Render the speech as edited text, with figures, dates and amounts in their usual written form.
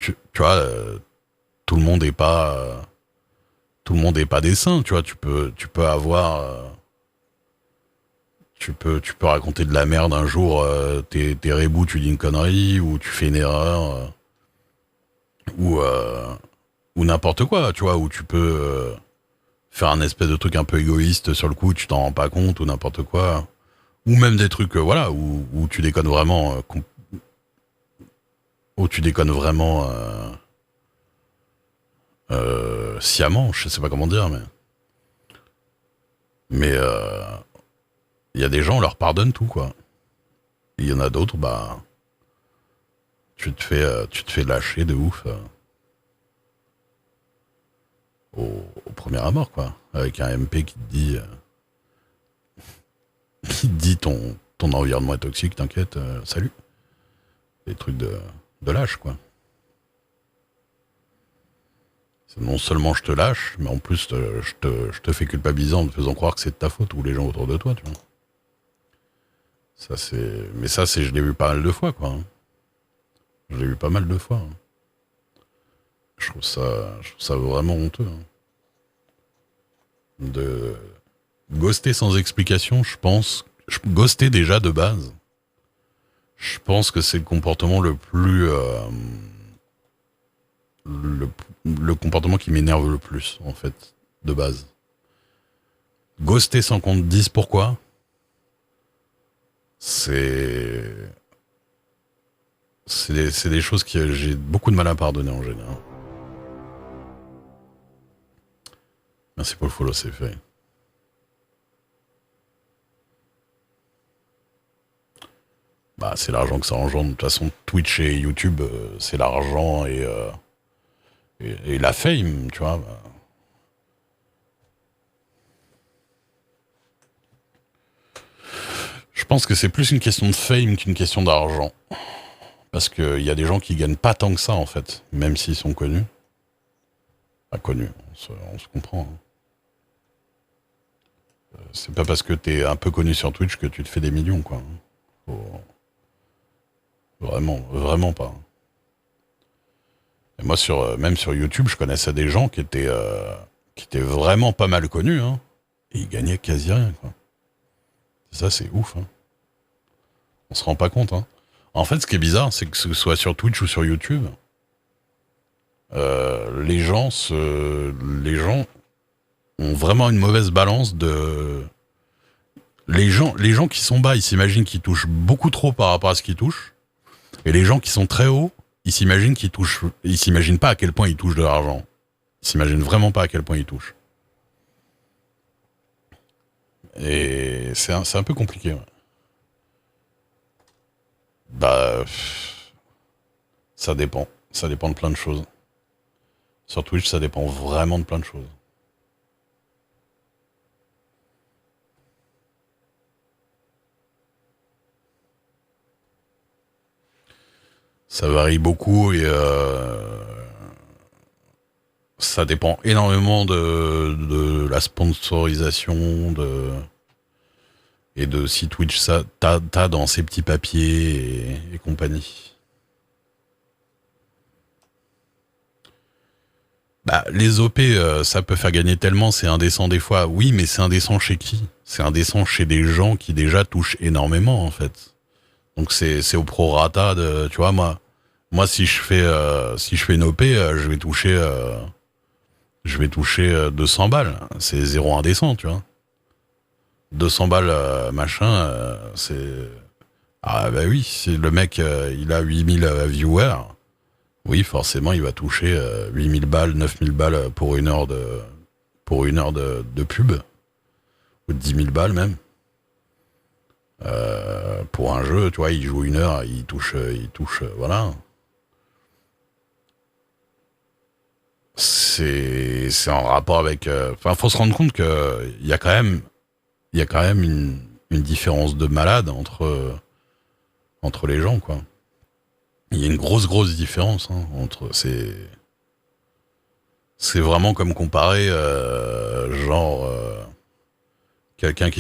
tu vois, tout le monde est pas, tout le monde est pas des saints, tu vois. Tu peux avoir, tu peux raconter de la merde un jour, t'es rebou, tu dis une connerie ou tu fais une erreur, ou ou n'importe quoi, tu vois, où tu peux faire un espèce de truc un peu égoïste sur le coup, tu t'en rends pas compte ou n'importe quoi, ou même des trucs, voilà, où tu déconnes vraiment, où tu déconnes vraiment sciemment, je sais pas comment dire, mais il y a des gens, on leur pardonne tout, quoi. Il y en a d'autres, bah, tu te fais lâcher de ouf au premier abord, quoi. Avec un MP qui te dit, qui te dit ton environnement est toxique, t'inquiète, salut. Des trucs de lâche, quoi. C'est non seulement je te lâche, mais en plus je te fais culpabiliser en te faisant croire que c'est de ta faute ou les gens autour de toi, tu vois. Ça c'est, mais ça c'est, je l'ai vu pas mal de fois, quoi. Hein. Je l'ai vu pas mal de fois. Hein. Je trouve ça vraiment honteux. Hein. De ghoster sans explication, je pense, ghoster déjà de base. Je pense que c'est le comportement le plus, le, le comportement qui m'énerve le plus, en fait, de base. Ghoster sans qu'on te dise pourquoi, c'est c'est des choses que j'ai beaucoup de mal à pardonner en général. Merci pour le follow, c'est fait. Bah, c'est l'argent que ça engendre. De toute façon, Twitch et YouTube, c'est l'argent et la fame, tu vois. Bah. Je pense que c'est plus une question de fame qu'une question d'argent. Parce qu'il y a des gens qui gagnent pas tant que ça, en fait, même s'ils sont connus. Pas connus, on se comprend. Hein. C'est pas parce que t'es un peu connu sur Twitch que tu te fais des millions, quoi. Faut- Vraiment, vraiment pas. Et moi, même sur YouTube, je connaissais des gens qui étaient vraiment pas mal connus, hein, et ils gagnaient quasi rien, quoi. Ça, c'est ouf, hein. On se rend pas compte, hein. En fait, ce qui est bizarre, c'est que ce soit sur Twitch ou sur YouTube, les gens ont vraiment une mauvaise balance de. Les gens qui sont bas, ils s'imaginent qu'ils touchent beaucoup trop par rapport à ce qu'ils touchent, et les gens qui sont très hauts, ils s'imaginent pas à quel point ils touchent de l'argent. Ils s'imaginent vraiment pas à quel point ils touchent. Et c'est un peu compliqué. Ouais. Bah, ça dépend. Ça dépend de plein de choses. Sur Twitch, ça dépend vraiment de plein de choses. Ça varie beaucoup et ça dépend énormément de la sponsorisation et de si Twitch ça t'as dans ses petits papiers et compagnie. Bah, les OP, ça peut faire gagner tellement, c'est indécent des fois. Oui, mais c'est indécent chez qui? C'est indécent chez des gens qui déjà touchent énormément, en fait. Donc c'est au prorata de, tu vois, moi si je fais une OP, je vais toucher 200 balles. C'est zéro indécent, tu vois. 200 balles, machin, c'est... Ah bah oui, si le mec, il a 8000 viewers, oui, forcément, il va toucher 8000 balles, 9000 balles pour une heure de pub, ou 10 000 balles même. Pour un jeu, tu vois, il joue une heure, il touche, voilà. C'est en rapport avec... Enfin, faut se rendre compte que il y a quand même une différence de malade entre les gens, quoi. Il y a une grosse différence, hein, entre... C'est vraiment comme comparer, quelqu'un qui